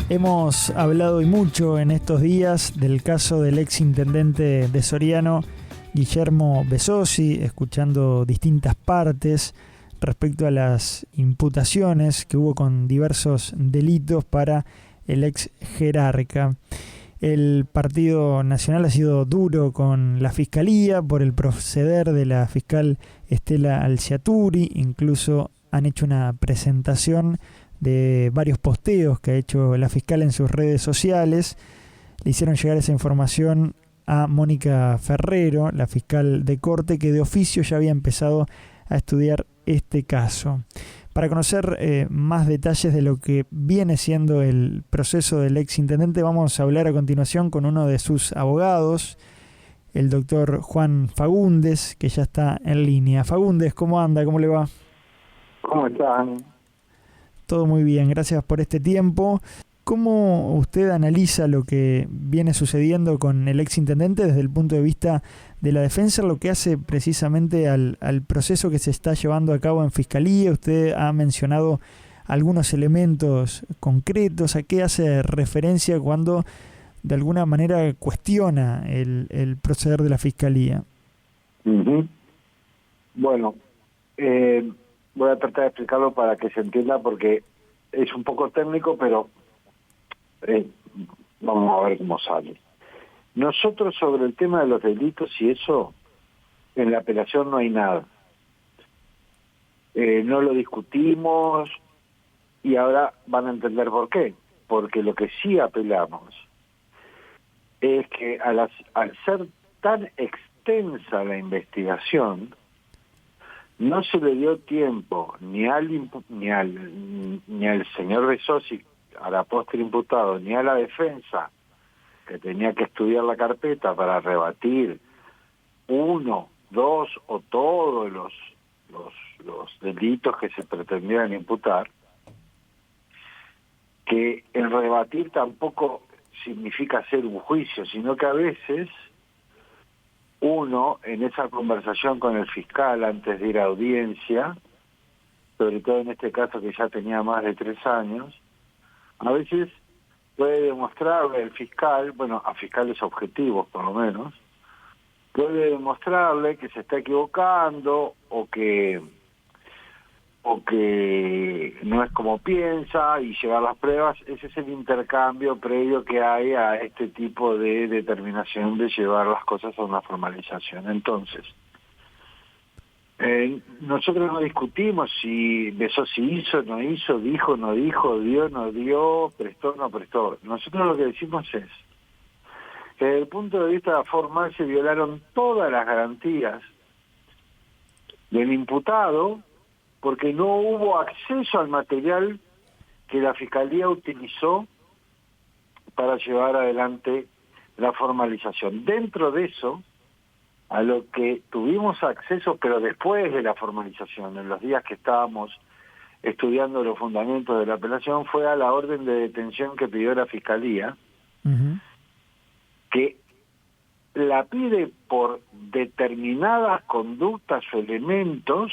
Hemos hablado y mucho en estos días del caso del ex intendente de Soriano, Guillermo Besosi, escuchando distintas partes respecto a las imputaciones que hubo con diversos delitos para el ex jerarca. El Partido Nacional ha sido duro con la Fiscalía por el proceder de la fiscal Estela Alciaturi, incluso han hecho una presentación de varios posteos que ha hecho la fiscal en sus redes sociales. Le hicieron llegar esa información a Mónica Ferrero, la fiscal de corte, que de oficio ya había empezado a estudiar este caso. Para conocer más detalles de lo que viene siendo el proceso del ex intendente, vamos a hablar a continuación con uno de sus abogados, el doctor Juan Fagundes, que ya está en línea. Fagundes, ¿cómo anda? ¿Cómo le va? ¿Cómo están? Todo muy bien, gracias por este tiempo. ¿Cómo usted analiza lo que viene sucediendo con el ex intendente desde el punto de vista de la defensa, lo que hace precisamente al proceso que se está llevando a cabo en Fiscalía? Usted ha mencionado algunos elementos concretos. ¿A qué hace referencia cuando de alguna manera cuestiona el proceder de la Fiscalía? Uh-huh. Bueno, voy a tratar de explicarlo para que se entienda porque es un poco técnico, pero vamos a ver cómo sale. Nosotros sobre el tema de los delitos y eso, en la apelación no hay nada. No lo discutimos y ahora van a entender por qué. Porque lo que sí apelamos es que al ser tan extensa la investigación, no se le dio tiempo ni al señor Besosi, a la postre imputado, ni a la defensa, que tenía que estudiar la carpeta para rebatir uno, dos o todos los delitos que se pretendían imputar, que el rebatir tampoco significa hacer un juicio, sino que a veces uno, en esa conversación con el fiscal antes de ir a audiencia, sobre todo en este caso que ya tenía más de 3 años, a veces puede demostrarle el fiscal, bueno, a fiscales objetivos por lo menos, puede demostrarle que se está equivocando o que no es como piensa y llevar las pruebas. Ese es el intercambio previo que hay a este tipo de determinación de llevar las cosas a una formalización. Entonces, nosotros no discutimos si Besosi hizo, no hizo, dijo, no dijo, dio, no dio, prestó, no prestó. Nosotros lo que decimos es que desde el punto de vista formal se violaron todas las garantías del imputado porque no hubo acceso al material que la Fiscalía utilizó para llevar adelante la formalización. Dentro de eso, a lo que tuvimos acceso, pero después de la formalización, en los días que estábamos estudiando los fundamentos de la apelación, fue a la orden de detención que pidió la Fiscalía, Uh-huh. que la pide por determinadas conductas o elementos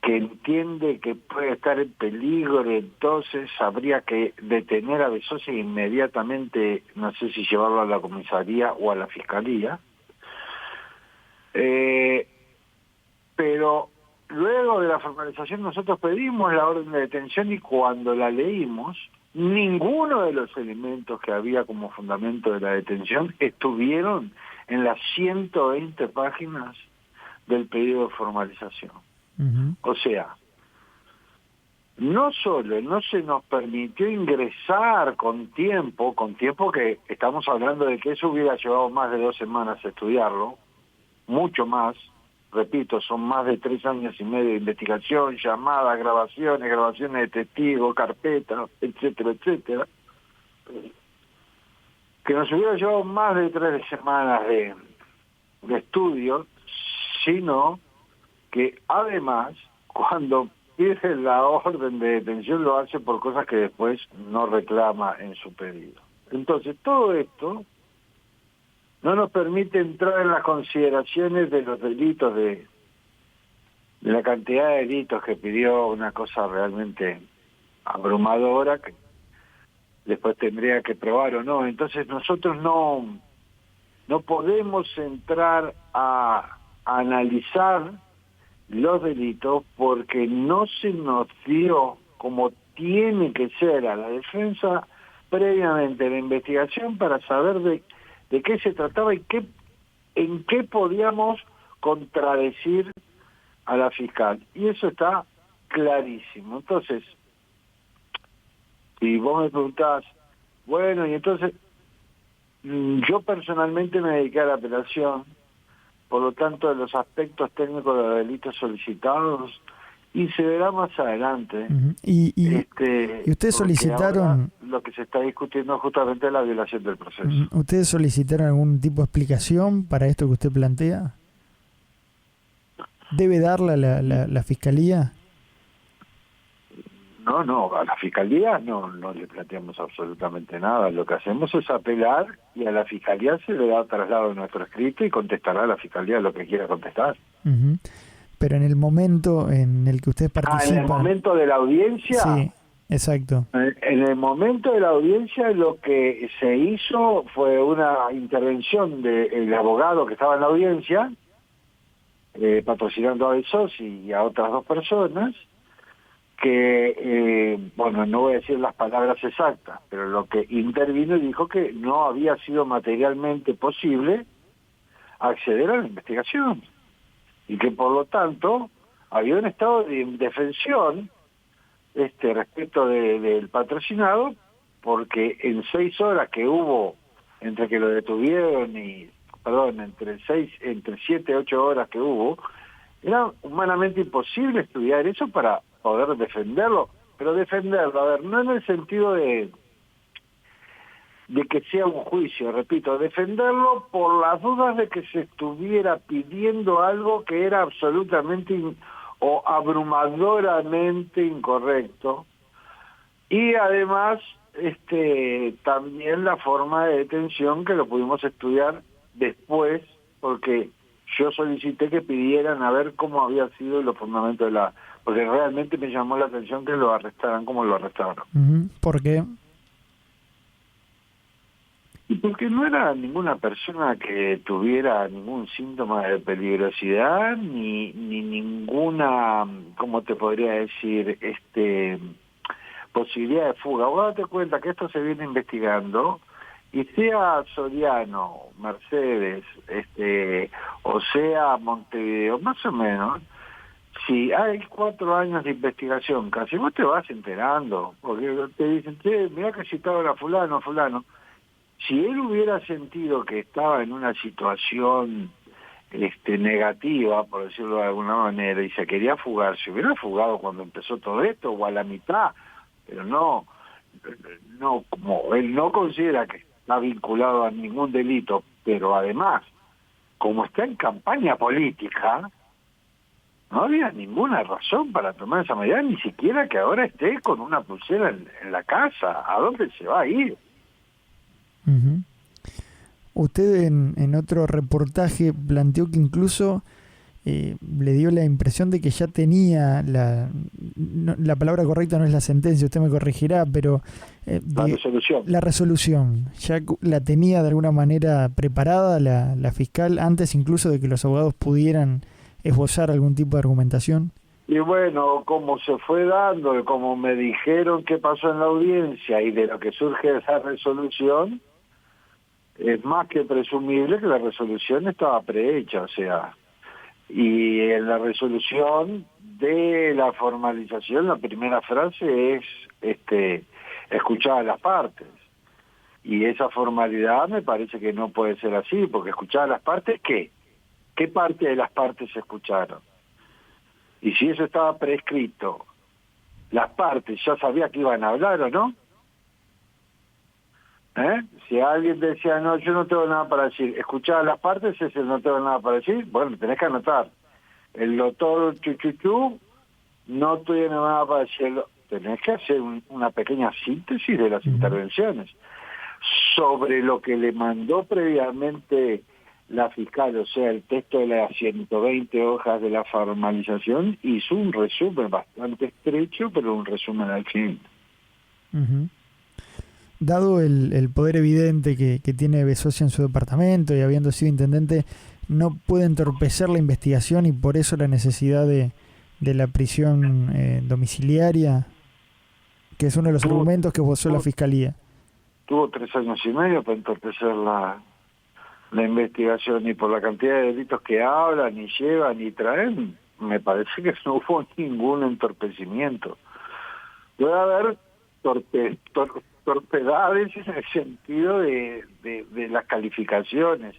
que entiende que puede estar en peligro, entonces habría que detener a Besosi inmediatamente, no sé si llevarlo a la comisaría o a la Fiscalía. Pero luego de la formalización nosotros pedimos la orden de detención y cuando la leímos, ninguno de los elementos que había como fundamento de la detención estuvieron en las 120 páginas del pedido de formalización. Uh-huh. O sea, no solo no se nos permitió ingresar con tiempo que estamos hablando de que eso hubiera llevado más de 2 semanas estudiarlo, mucho más, repito, son más de 3 años y medio de investigación, llamadas, grabaciones de testigos, carpetas, etcétera, etcétera, que nos hubiera llevado más de 3 semanas de estudio, sino que además, cuando pide la orden de detención, lo hace por cosas que después no reclama en su pedido. Entonces, todo esto no nos permite entrar en las consideraciones de los delitos, de la cantidad de delitos que pidió, una cosa realmente abrumadora, después tendría que probar o no. Entonces nosotros no podemos entrar a analizar los delitos porque no se nos dio, como tiene que ser, a la defensa previamente la investigación para saber de qué se trataba y en qué podíamos contradecir a la fiscal. Y eso está clarísimo. Entonces, si vos me preguntás, bueno, y entonces yo personalmente me dediqué a la apelación, por lo tanto, de los aspectos técnicos de los delitos solicitados, y se verá más adelante. ¿Y ustedes solicitaron? Lo que se está discutiendo justamente es la violación del proceso. ¿Ustedes solicitaron algún tipo de explicación para esto que usted plantea? ¿Debe darla la Fiscalía? No, a la Fiscalía no le planteamos absolutamente nada. Lo que hacemos es apelar y a la Fiscalía se le da traslado de nuestro escrito y contestará a la Fiscalía lo que quiera contestar. Pero en el momento en el que ustedes participan... ¿En el momento de la audiencia? Sí, exacto. En el momento de la audiencia lo que se hizo fue una intervención del abogado que estaba en la audiencia, patrocinando a Besosi y a otras dos personas, que, no voy a decir las palabras exactas, pero lo que intervino y dijo que no había sido materialmente posible acceder a la investigación y que por lo tanto había un estado de indefensión respecto del patrocinado, porque en 6 horas que hubo entre que lo detuvieron entre 7 y 8 horas que hubo, era humanamente imposible estudiar eso para poder defenderlo, pero defenderlo, a ver, no en el sentido de que sea un juicio, repito, defenderlo por las dudas de que se estuviera pidiendo algo que era absolutamente o abrumadoramente incorrecto, y además también la forma de detención que lo pudimos estudiar después, porque yo solicité que pidieran a ver cómo había sido los fundamentos porque realmente me llamó la atención que lo arrestaran como lo arrestaron. ¿Por qué? Y porque no era ninguna persona que tuviera ningún síntoma de peligrosidad, ni ninguna, ¿cómo te podría decir?, posibilidad de fuga. Vos date cuenta que esto se viene investigando, y sea Soriano, Mercedes, o sea Montevideo, más o menos, si hay 4 años de investigación, casi vos te vas enterando, porque te dicen, mirá que citaron a fulano. Si él hubiera sentido que estaba en una situación negativa, por decirlo de alguna manera, y se quería fugar, se hubiera fugado cuando empezó todo esto, o a la mitad, pero no, como él no considera que está vinculado a ningún delito, pero además, como está en campaña política, no había ninguna razón para tomar esa medida, ni siquiera que ahora esté con una pulsera en la casa. ¿A dónde se va a ir? Usted en otro reportaje planteó que incluso le dio la impresión de que ya tenía la palabra correcta no es la sentencia, usted me corregirá, pero la resolución ya la tenía de alguna manera preparada la fiscal antes incluso de que los abogados pudieran esbozar algún tipo de argumentación. Y bueno, como se fue dando, como me dijeron qué pasó en la audiencia y de lo que surge esa resolución, es más que presumible que la resolución estaba prehecha, o sea, y en la resolución de la formalización la primera frase es escuchar a las partes, y esa formalidad me parece que no puede ser así, porque escuchar a las partes, ¿qué parte de las partes se escucharon? Y si eso estaba prescrito, las partes ya sabían que iban a hablar o no. Si alguien decía, no, yo no tengo nada para decir, escuchar a las partes, ese no tengo nada para decir, bueno, tenés que anotar. El doctor Chuchuchú, no tiene nada para decir, tenés que hacer una pequeña síntesis de las intervenciones. Sobre lo que le mandó previamente la fiscal, o sea, el texto de las 120 hojas de la formalización, hizo un resumen bastante estrecho, pero un resumen al fin. dado el poder evidente que tiene Besosi en su departamento y habiendo sido intendente, no puede entorpecer la investigación y por eso la necesidad de la prisión domiciliaria, que es uno de los argumentos que esbozó la Fiscalía. Tuvo 3 años y medio para entorpecer la investigación, y por la cantidad de delitos que hablan y llevan y traen, me parece que no hubo ningún entorpecimiento. Puede haber torpedades en el sentido de las calificaciones,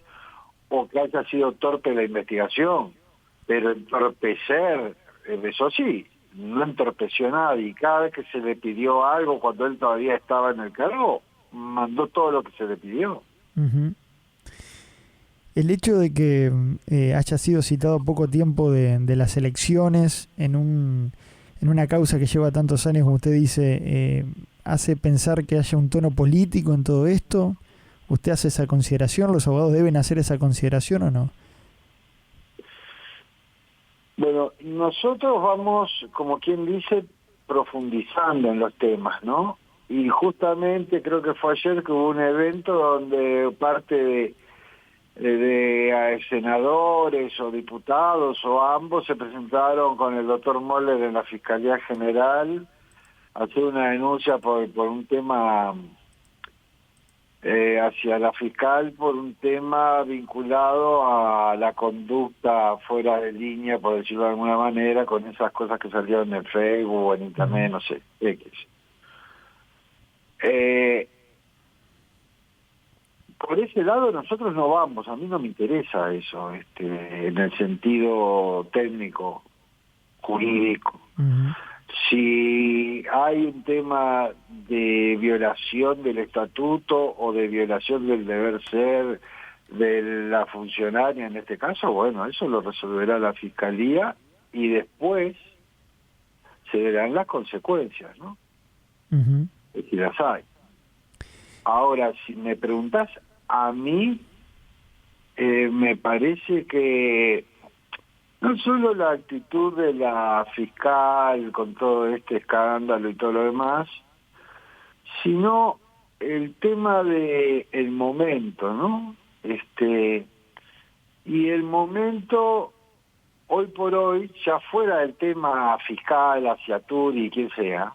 o que haya sido torpe la investigación, pero entorpecer, eso sí, no entorpeció a nadie. Cada vez que se le pidió algo, cuando él todavía estaba en el cargo, mandó todo lo que se le pidió. Uh-huh. El hecho de que haya sido citado poco tiempo de las elecciones en una causa que lleva tantos años, como usted dice, hace pensar que haya un tono político en todo esto. ¿Usted hace esa consideración? ¿Los abogados deben hacer esa consideración o no? Bueno, nosotros vamos, como quien dice, profundizando en los temas, ¿no? Y justamente creo que fue ayer que hubo un evento donde parte de senadores o diputados o ambos se presentaron con el doctor Moller en la Fiscalía General a hacer una denuncia por un tema hacia la fiscal, por un tema vinculado a la conducta fuera de línea, por decirlo de alguna manera, con esas cosas que salieron en Facebook o en Internet, no sé, X. Por ese lado nosotros no vamos, a mí no me interesa eso, en el sentido técnico, jurídico. Uh-huh. Si hay un tema de violación del estatuto o de violación del deber ser de la funcionaria en este caso, bueno, eso lo resolverá la Fiscalía y después se verán las consecuencias, ¿no? Uh-huh. Si las hay. Ahora, si me preguntás a mí, me parece que no solo la actitud de la fiscal con todo este escándalo y todo lo demás, sino el tema de el momento, ¿no? Y el momento, hoy por hoy, ya fuera del tema fiscal, hacia Turi, quien sea,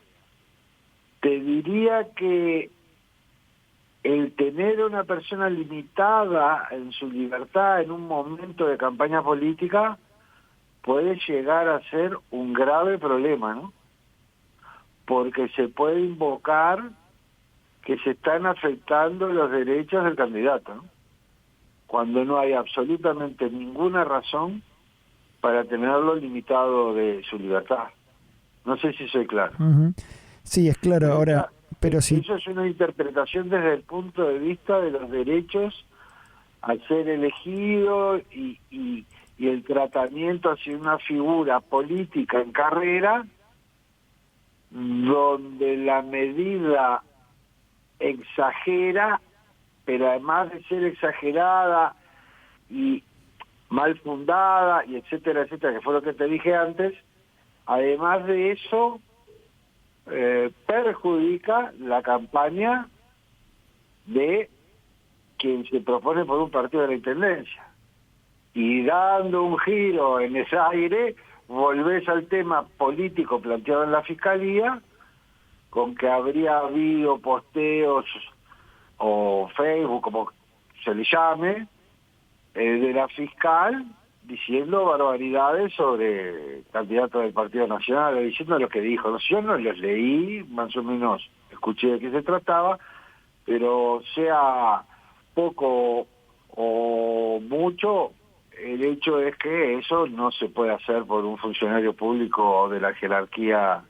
te diría que el tener una persona limitada en su libertad en un momento de campaña política puede llegar a ser un grave problema, ¿no? Porque se puede invocar que se están afectando los derechos del candidato, ¿no? Cuando no hay absolutamente ninguna razón para tenerlo limitado de su libertad. No sé si soy claro. Uh-huh. Sí, es claro. Ahora, pero sí. Eso es una interpretación desde el punto de vista de los derechos al ser elegido y el tratamiento hacia una figura política en carrera, donde la medida exagera, pero además de ser exagerada y mal fundada, y etcétera, etcétera, que fue lo que te dije antes, además de eso, perjudica la campaña de quien se propone por un partido de la Intendencia. Y dando un giro en ese aire, volvés al tema político planteado en la Fiscalía, con que habría habido posteos o Facebook, como se le llame, de la fiscal diciendo barbaridades sobre candidatos del Partido Nacional, diciendo lo que dijo. No, yo no los leí, más o menos escuché de qué se trataba, pero sea poco o mucho, el hecho es que eso no se puede hacer por un funcionario público de la jerarquía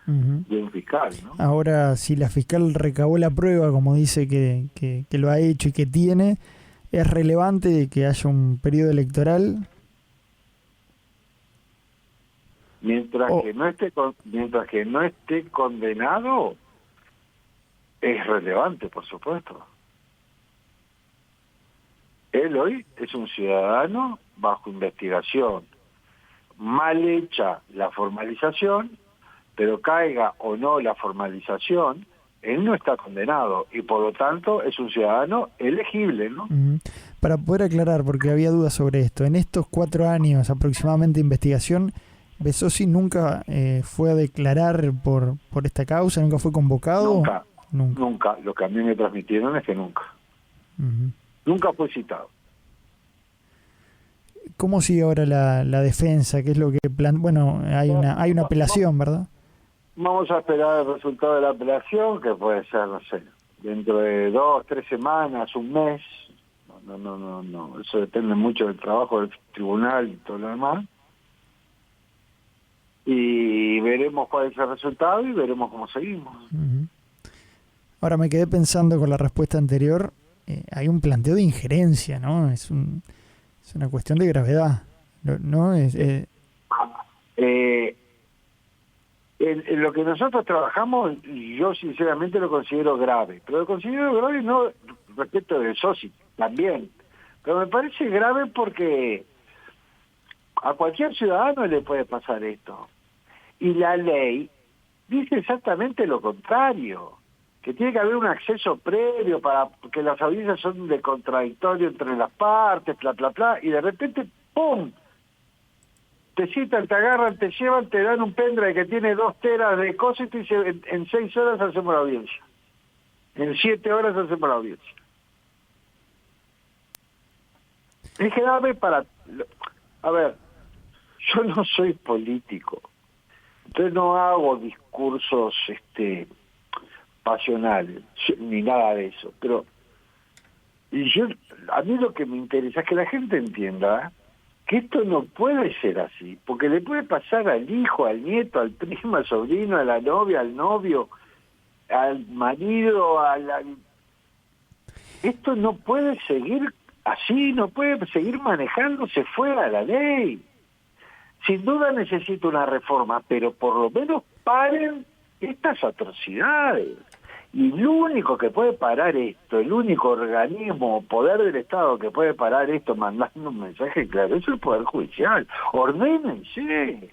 de un fiscal, ¿no? Ahora, si la fiscal recabó la prueba, como dice que lo ha hecho y que tiene, ¿es relevante que haya un periodo electoral? Mientras que no esté condenado, es relevante, por supuesto. Él hoy es un ciudadano bajo investigación. Mal hecha la formalización, pero caiga o no la formalización, él no está condenado y por lo tanto es un ciudadano elegible, ¿no? Para poder aclarar, porque había dudas sobre esto, en estos 4 años aproximadamente de investigación, Besosi nunca fue a declarar por esta causa, nunca fue convocado. Nunca. Lo que a mí me transmitieron es que nunca. Nunca fue citado. ¿Cómo sigue ahora la defensa? ¿Qué es lo que Bueno, hay una apelación, ¿verdad? Vamos a esperar el resultado de la apelación, que puede ser, no sé, dentro de 2, 3 semanas, un mes. No. Eso depende mucho del trabajo del tribunal y todo lo demás. Y veremos cuál es el resultado y veremos cómo seguimos. Ahora me quedé pensando con la respuesta anterior, hay un planteo de injerencia, ¿no? Es una cuestión de gravedad, ¿no? En lo que nosotros trabajamos, yo sinceramente lo considero grave, pero lo considero grave no respecto de Sosi, también, pero me parece grave porque a cualquier ciudadano le puede pasar esto, y la ley dice exactamente lo contrario, que tiene que haber un acceso previo para que las audiencias son de contradictorio entre las partes, y de repente, ¡pum!, te citan, te agarran, te llevan, te dan un pendrive que tiene 2 teras de cosas y te dicen, en 6 horas hacemos la audiencia. En 7 horas hacemos la audiencia. Es grave para... A ver, yo no soy político, entonces no hago discursos pasionales, ni nada de eso, pero a mí lo que me interesa es que la gente entienda que esto no puede ser así, porque le puede pasar al hijo, al nieto, al primo, al sobrino, a la novia, al novio, al marido, Esto no puede seguir así, no puede seguir manejándose fuera de la ley. Sin duda necesita una reforma, pero por lo menos paren estas atrocidades. Y el único que puede parar esto, el único organismo o poder del Estado que puede parar esto mandando un mensaje claro, es el Poder Judicial. Ordénense.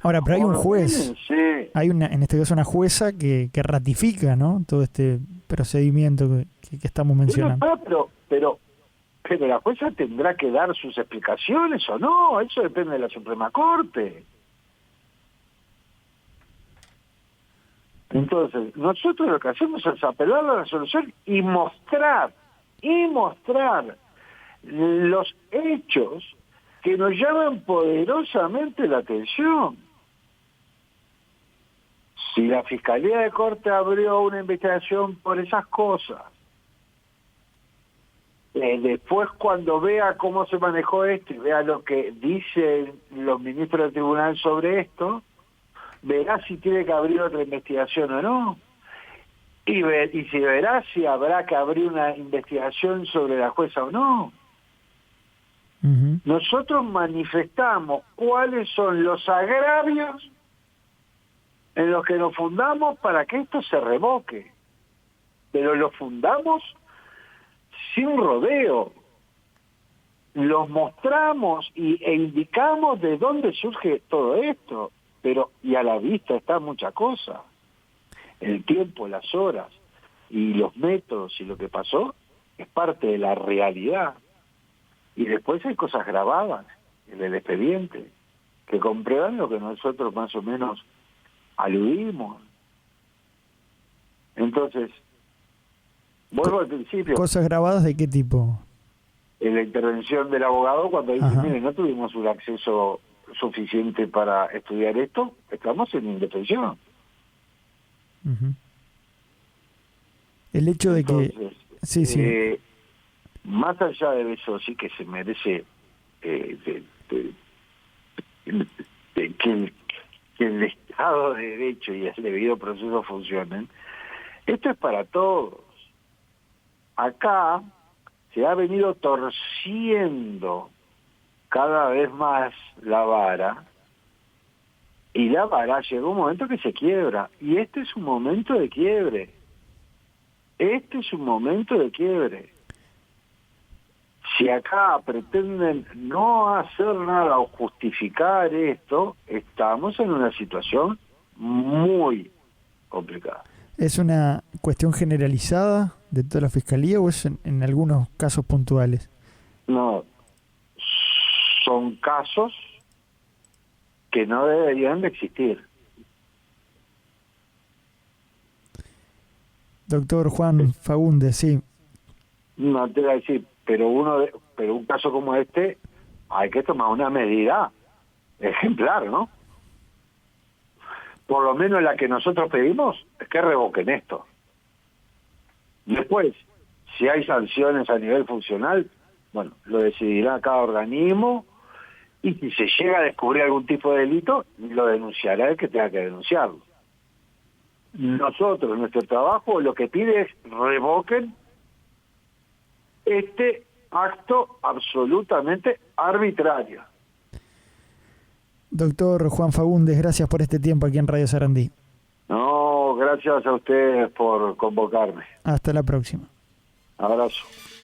Ahora, pero hay un juez, en este caso una jueza que ratifica, ¿no?, todo este procedimiento que estamos mencionando. Pero la jueza tendrá que dar sus explicaciones o no, eso depende de la Suprema Corte. Entonces, nosotros lo que hacemos es apelar a la resolución y mostrar los hechos que nos llaman poderosamente la atención. Si la Fiscalía de Corte abrió una investigación por esas cosas, después cuando vea cómo se manejó esto y vea lo que dicen los ministros del tribunal sobre esto, verá si tiene que abrir otra investigación o no. Y si verá si habrá que abrir una investigación sobre la jueza o no. Nosotros manifestamos cuáles son los agravios en los que nos fundamos para que esto se revoque. Pero lo fundamos sin rodeo. Los mostramos e indicamos de dónde surge todo esto. Pero, y a la vista está mucha cosa. El tiempo, las horas y los métodos y lo que pasó es parte de la realidad. Y después hay cosas grabadas en el expediente que comprueban lo que nosotros más o menos aludimos. Entonces, vuelvo al principio. ¿Cosas grabadas de qué tipo? En la intervención del abogado cuando dice, mire, no tuvimos un acceso suficiente para estudiar esto, estamos en indefensión. El hecho de que... Entonces, más allá de eso, sí que se merece que el Estado de Derecho y el debido proceso funcionen, esto es para todos. Acá se ha venido torciendo cada vez más la vara, y la vara llega un momento que se quiebra, y este es un momento de quiebre. Si acá pretenden no hacer nada o justificar esto, estamos en una situación muy complicada. ¿Es una cuestión generalizada de toda la Fiscalía o es en algunos casos puntuales? No, son casos que no deberían de existir. Doctor Juan Fagundes, sí. No te voy a decir, pero un caso como este hay que tomar una medida ejemplar, ¿no? Por lo menos la que nosotros pedimos es que revoquen esto. Después, si hay sanciones a nivel funcional, bueno, lo decidirá cada organismo, y si se llega a descubrir algún tipo de delito, lo denunciará el que tenga que denunciarlo. Nosotros, nuestro trabajo, lo que pide es revoquen este acto absolutamente arbitrario. Doctor Juan Fagundes, gracias por este tiempo aquí en Radio Sarandí. No, gracias a ustedes por convocarme. Hasta la próxima. Abrazo.